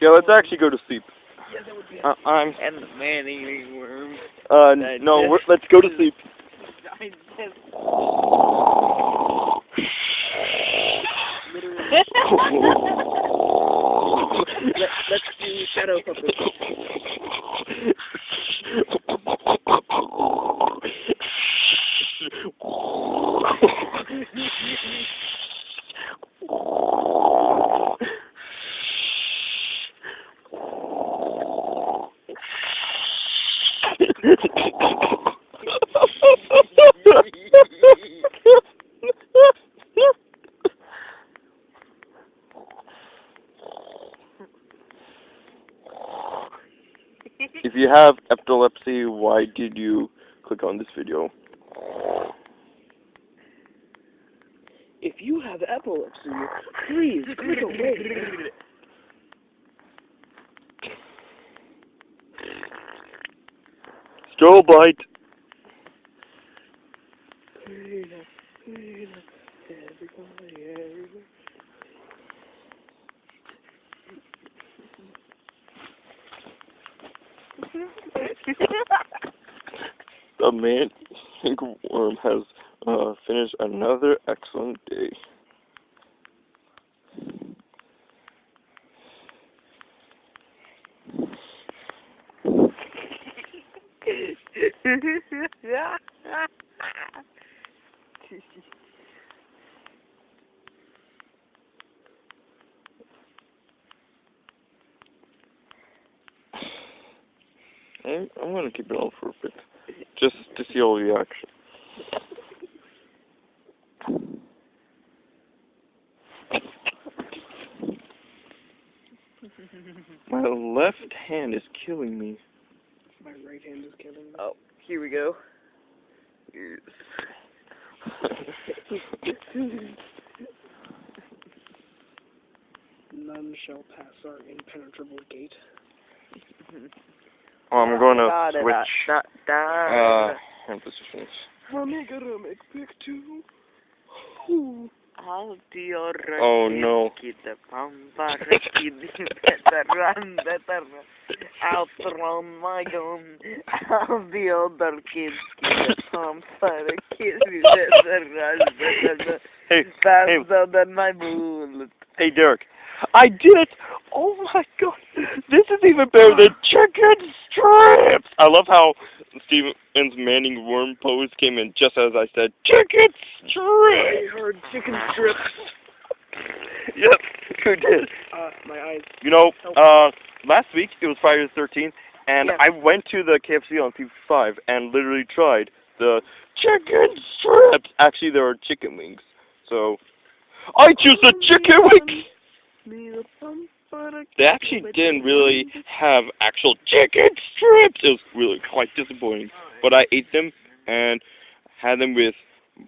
Yeah, let's actually go to sleep. Yeah, that would be And the man-eating worm. No, let's go to sleep. Let's do shadow puppets. If you have epilepsy, why did you click on this video? If you have epilepsy, please click away. Strobe light. The man-eating worm has finished another excellent day. I'm gonna keep it on for a bit, just to see all the action. My left hand is killing me. My right hand is killing me. Oh, here we go. None shall pass our impenetrable gate. I'm gonna switch hand positions. Oh no. I'll throw my gun. All the other kids get a pump for a kid who does a rush faster than my bullet. Hey Derek, I did it! Oh my god, this is even better than chicken strips! I love how Steven's Manning worm pose came in just as I said, chicken strips! I heard chicken strips. Yep, you did. My eyes. You know, last week, it was Friday the 13th, and I went to the KFC on P5 and literally tried the chicken strips. Actually, there are chicken wings. So, I choose the chicken wings! They actually didn't really have actual chicken strips. It was really quite disappointing. But I ate them and had them with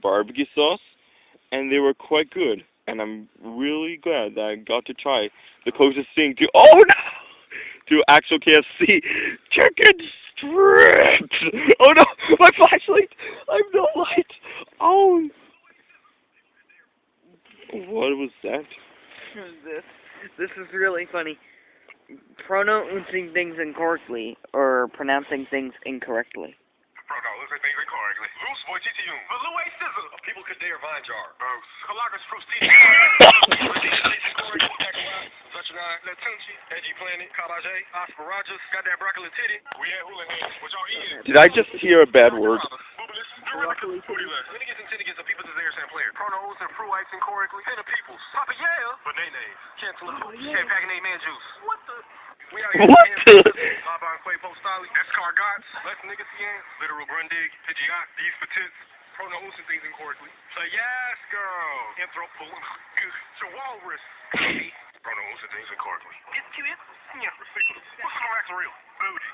barbecue sauce, and they were quite good. And I'm really glad that I got to try the closest thing to, oh no! To actual KFC chicken strips! Oh no! My flashlight! I have no light! Oh! What was that? This is really funny. Pronouncing things incorrectly, or pronouncing things incorrectly. Pronouncing things incorrectly. Loose boy GTU. Value scissor. People could dare vine jar. Calagas fruits tea. Did I just hear a bad word? What the? Literal grundig, pidgeot, these petits. Pronouncing things incorrectly. Say yes, girl. Anthropo. Walrus. Pronouncing things incorrectly. Get to it. What's the max real? Booty.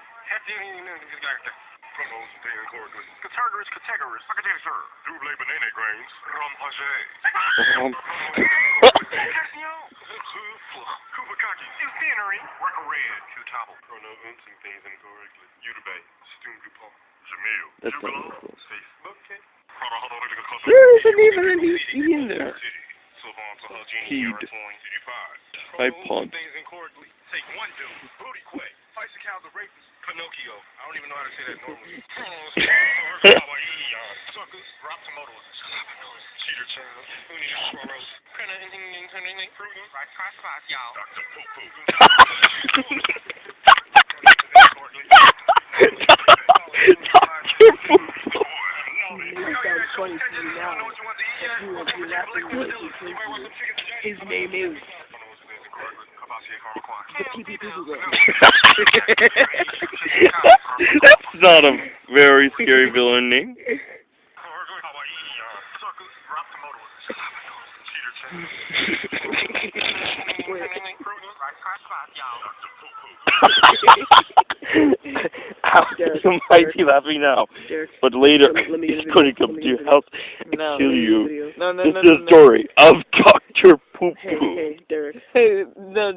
Pronouncing things incorrectly. Categories, categories. Architecture. Double banana grains. Rampage. Kubakaki. Scenery. Record red. Q-topple. Pronouncing things incorrectly. Udabay. Stumby Paul. Jamil. That's not Jugalo. cool. Okay. There isn't even any E in there. Heed. Type on. Take one dude. Booty quick. Fights a cow the rapist. Pinocchio. I don't even know how to say that normally. Suckers. Rob tomatoes. Cheater child. Who needs squirrels? Right cross spots, y'all. Dr. Poo Poo. Dr. Poo Poo. Sounds funny to me now. His name is the Pee Poo Girl. That's not a very scary villain name. You might be laughing now, but later it's going to come to your house and kill you. No, This is the story of Dr. Poo Poo. Hey, Derek. Hey, no.